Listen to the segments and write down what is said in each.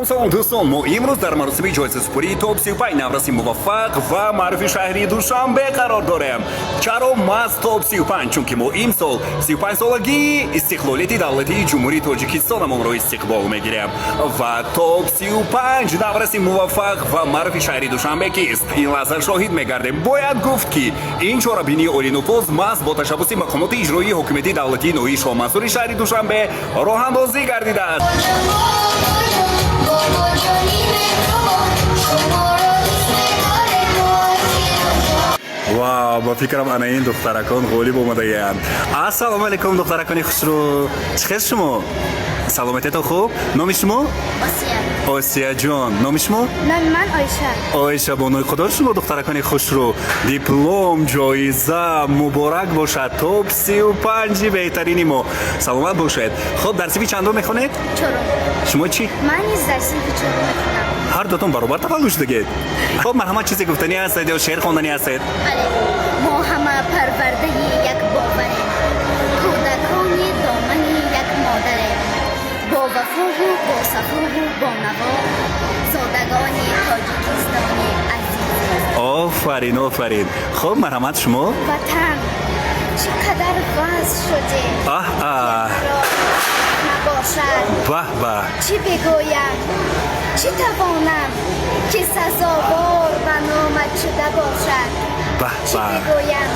دوستان ما امروز در مراسم جایزه سپری توپ 35 نوروز موفق و معروف شهری دوشنبه قرار داریم. چرا ماست توپ 35؟ چون که ما امسال 35 سالگی استقلالیت دولتی جمهوری تاجیکستان رو استقبال میگیریم و توپ 35 نوروز موفق و معروف شهری دوشنبه کیست؟ این لحظه شاهد میگردیم. باید گفت که این چهاربینی اورینوپوز ماست با تشبث مقامات اجرایی حکومت دولتی نوعی شاه منصور شهری دوشنبه راه اندازی گردیده است. واو با فکرم انا این دخترکان غالب اومده اند. السلام علیکم دخترکان خوشرو، چخیر شما؟ سلامتیتون خوب؟ نام شما؟ آسیا جان. نام شما؟ من آیشه. آیشه بانوی خدا شما دخترکان خوشرو دیپلم جایزه مبارک باشد. توپ 35 بهترینی ما. سلامت باشید. خب درسی چندم میخونید؟ چهارم. شما چی؟ من نیز درسی چهارم میخونم. هر دوتون برابر تفاوت دیگه. خب من همه چیزی گفتنی هستید یا شعر خواندنی هستید؟ بله. ما همه پرورده یک باوریم. کودکانی دامنی یک مادریم. با وفا و با صفا و با نوا زادگانی تاجیکستانی عزیز. آفرین آفرین. خب مرحمت شما؟ وطن چقدر وز شده. آه نباشد. به به. چی بگویم؟ چی توانم که سزاوار و نامت شده باشد؟ به چی به. بگویم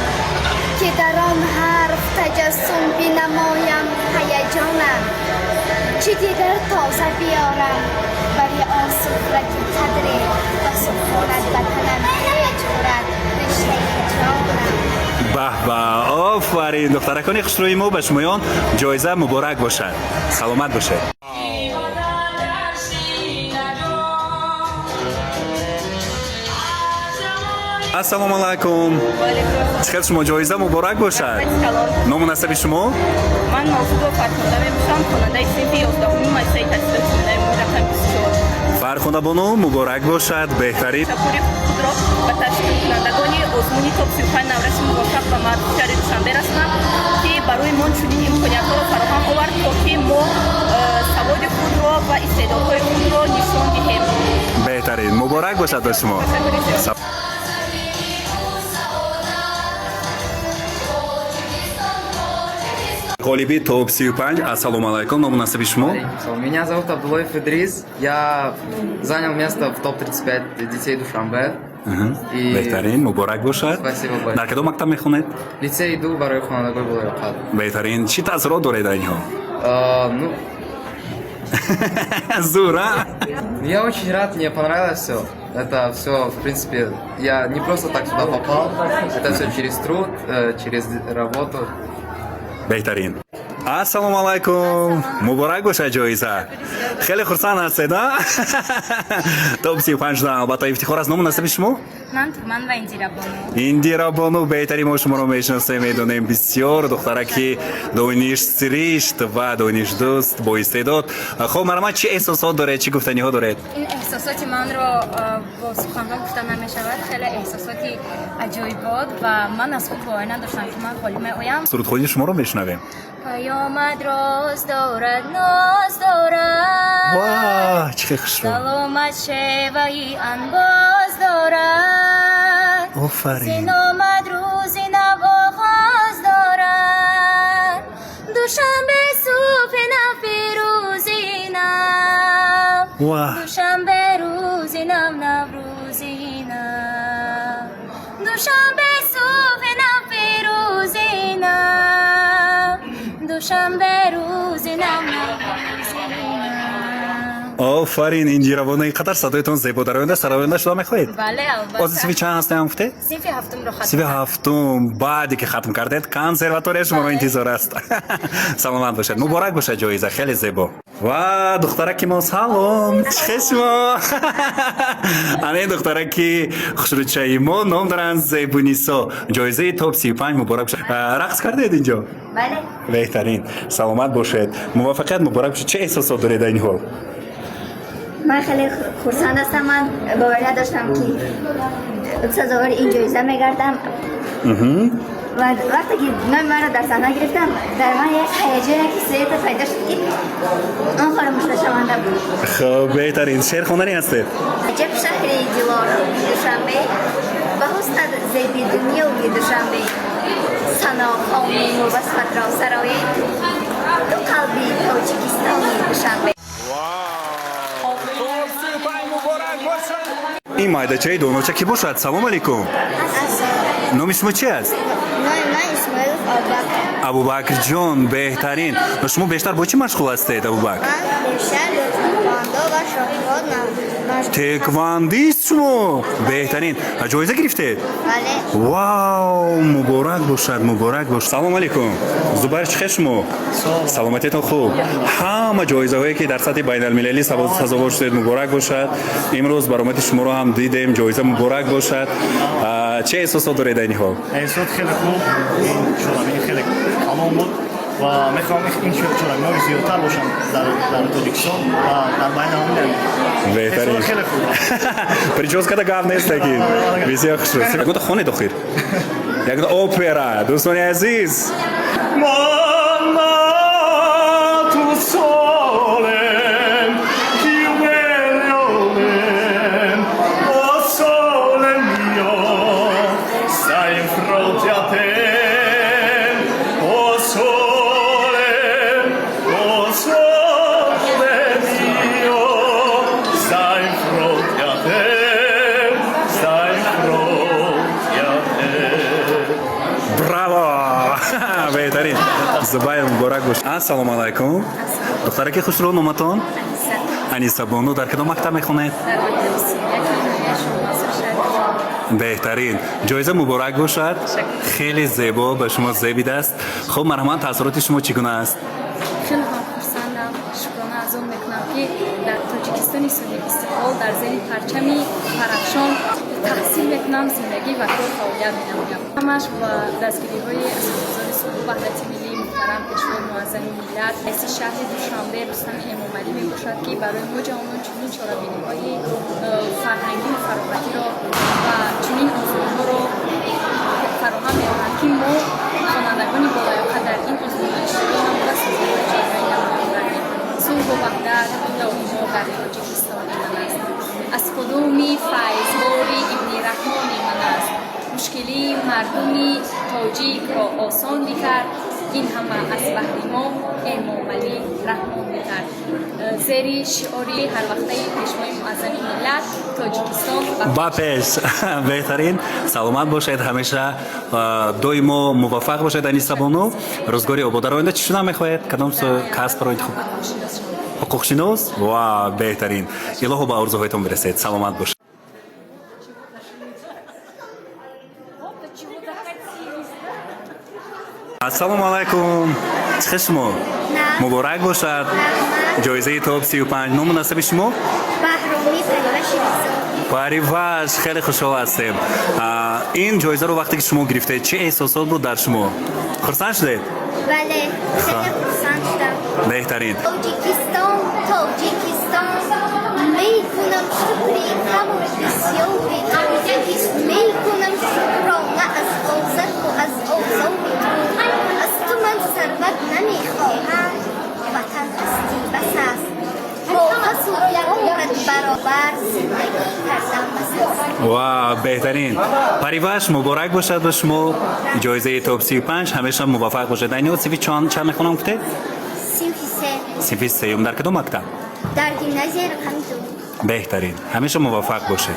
که در آن حرف تجسم بنمایم هیجانم؟ چی دیگر تازه بیارم برای آن سفره که قدر و سفارت وطنم بجورد رشته جانم؟ به به. آفرین دخترکان خوشروی ما به شمایان جایزه مبارک باشد. سلامت باشد. السلام علیکم. چخیر شما؟ جایزه مبارک باشد. نام و نسب شما؟ من موضوع فرخنده میشم، خواننده صنف 11 مدرسه تحصیلات عمومی رقم 24. فرخنده بانو مبارک باشد. بهترین تشکر خود را به تشکیل کنندگان آزمون توپ 35 نوروز موفق و معروف شهر دوشنبه رسانم که برای ما چنین امکانیت‌ها را فراهم آورد تا که ما سواد خود را و استعدادهای خود را نشان دهیم. بهترین مبارک باشد به شما. غالبی топ 35. Ассаламу алейкум. Nom насаби шумо? Меня зовут Абдуллаев Идрис. Я занял место в топ-35 детей Душанбе. И... Бехтарин, муборак бошад. Спасибо большое. Дар кадом мактаб мехонед? Лицей иду, барои хонандагои Булояқад. Бехтарин. Чӣ таъсирот доред дар ин ҳол? Ну... Зур, а? Я очень рад, мне понравилось все. Это все, в принципе, я не просто так сюда попал. Это все через труд, через работу. بهترین. السلام علیکم. مبارک باشه جایزه. خیلی خرسند هستید ها؟ توپ 35 نه البته افتخار از. نام و نسب شما؟ من ترمان و اندیرا بانو. اندیرا بانو بهترین. ما شما رو میشناسیم، میدونیم بسیار دخترکی دانش سرشت و دانش دوست با استعداد. خب مرحمت چه احساسات داره، چه گفتنی ها داره؟ این احساساتی من را با سخنان گفتن نمیشود. خیلی احساساتی عجیب بود و من از خود باور نداشتم که من خالی میآیم. سرود خودی شما رو میشنویم. پیامد راست دارد ناز دارد. واه چه خوش. سلامت شیوهی انباز دارد. آفرین. زین آمد روزی نو آغاز دارد. دوشنبه صبح نو پیروزی نو. واه. دوشنبه روزی نو نوروزی نو. دوشنبه صبح نو پیروزی نو. دوشنبه روزی نو نوروزی نو. آفرین. این جیروانه اینقدر صدایتون زیبا در آینده سراینده شده میخواهید؟ بله البته. از صفی چند هسته هم گفته؟ صنف هفتم رو ختم. صفی هفتم. بعدی که ختم کردید کنسرواتوری شما رو انتظار است. سلامت باشید. مبارک باشه جایزه. خیلی زیبا. و دخترکی ما سلام. چه شما؟ این دخترکی خوشروچه ما نام دارن زیبونیسا. جایزه توپ 35 مبارک باشه. رقص کردید اینجا؟ بله. بهترین. سلامت باشید. موفقیت مبارک باشه. چه احساسات دارید در این حال؟ من خیلی خرسند هستم. من باور نداشتم که سزاوار این جایزه میگردم. و وقتی که من رو در صحنه گرفتم در من یک هیجان کسی پیدا شد که آن فراموش نشونده بود. خب بهترین شعر خوندنی هسته. عجب شهری دیوار دوشنبه و حسن زیدی دنیا و دوشنبه سنا قومی و وصفت را سرای دو قلبی تاجیکستانی دوشنبه. این مایدچه دونوچه کی باشد؟ سلام علیکم. نام شما چی است؟ من اسماعیل ابوبکر. ابوبکر جان بهترین. و شما بیشتر با چی مشغول هستید ابوبکر؟ من بیشتر به تکواندو و شاهکار تکواندیست شما بهترین. جایزه گرفتید؟ بله. واو مبارک باشد مبارک باشد. سلام علیکم. زبر چه شما؟ سلامتیتون خوب. همه جایزه هایی که در سطح بین المللی سزاوار شدید مبارک باشد. امروز برآمد شما رو هم دیدیم جایزه مبارک باشد. چه احساسات دارید این حال؟ احساسات خیلی خوب. این شورای خیلی تمام بود و میخوام این شورای زیادتر باشم در تاجیکستان و در بین الملل. بهترین. احساسات خیلی خوب. Прическа така نیست کی. بسیار خوش. یک تا خونه داخل. یک تا اپرا. دوستان عزیز. بهترین. زبایر مبارک باش. السلام علیکم. دخترک خوش رو نامتون؟ انیسا بانو در کدام مکتب میخونید؟ بهترین. جایزه مبارک باشد. خیلی زیبا به شما زیبید است. خب مرحمت تاثیرات شما چگونه است؟ خیلی خرسندم شکرانه از اون میکنم که در تاجیکستان سنی استقلال در زیر پرچمی پرافشان تحصیل میکنم زندگی و کار فعالیت می‌نمایم. همش با دستگیری های اساتید صلح وحدت ملی محترم پیشوای معظم ملت رئیس شهر دوشنبه رستم امامعلی میباشد که برای ما جوانان چنین چاره‌بینی‌های فرهنگی و فراغتی را و چنین آزمون‌ها را فراهم می‌کنند که ما خوانندگان بالیاقت در این آزمون اشتراک نموده سازمان جامعه نمایندگی صلح و وحدت دائما در تاجیکستان من است. از کدومی فیض‌باری ابن رحمان من است. مشکلی مردمی تاجیک را آسان می‌کرد. این همه از بحر ما امامعلی رحمان می‌کرد. زیر شعاری هر وقته پیشوای معظم ملت تاجیکستان با پیش بهترین سلامت باشید همیشه دویمو موفق باشید انیسا بانو روزگاری آباد در آینده چی شدن میخواهید کدام کسب را انتخاب حقوق شناس و بهترین الهو به آرزوهایتون برسید سلامت باشید السلام علیکم چه شما مبارک باشد جایزه توپ 35 نام مناسب شما بهرامی پریواش خیلی خوشحال هستیم این جایزه رو وقتی که شما گرفتید چه احساسات بود در شما خرسند شدید بله خیلی خرسند شدم بهترین تاجیکستان میکنم شکری همون بسیاری میکنم شکرانه از آزد و از آزادی از تو من ثروت نمیخواهم وطن هستی بس است با پس و عمرت برابر زندگی کردم بس است واو بهترین پریواش مبارک باشد به شما جایزه توپ 35 همیشه موفق باشد اینو سیفی چند میخونم گفته سیفی سیوم در کدوم مکتب در گیمنازیوم رقم 2 بهترین همیشه موفق باشید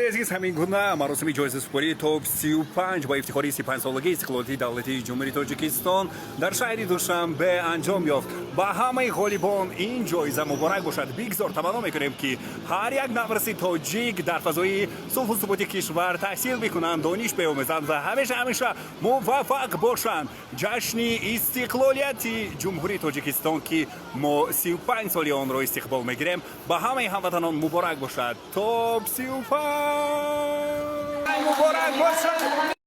عزیز همین گونه مراسم جایزه سپاری توپ 35 با افتخاری 35 سالگی استقلالیت دولتی جمهوری تاجیکستان در شهر دوشنبه انجام یافت با همه غالبان این جایزه مبارک باشد بگذار تمنا میکنیم که هر یک نفر تاجیک در فضای صلح و ثبات کشور تحصیل بکنند دانش بیاموزند و همیشه موفق باشند جشن استقلالیت جمهوری تاجیکستان که ما 35 سالی آن را استقبال میگیریم با همه هموطنان مبارک باشد توپ 35 مبارک باشد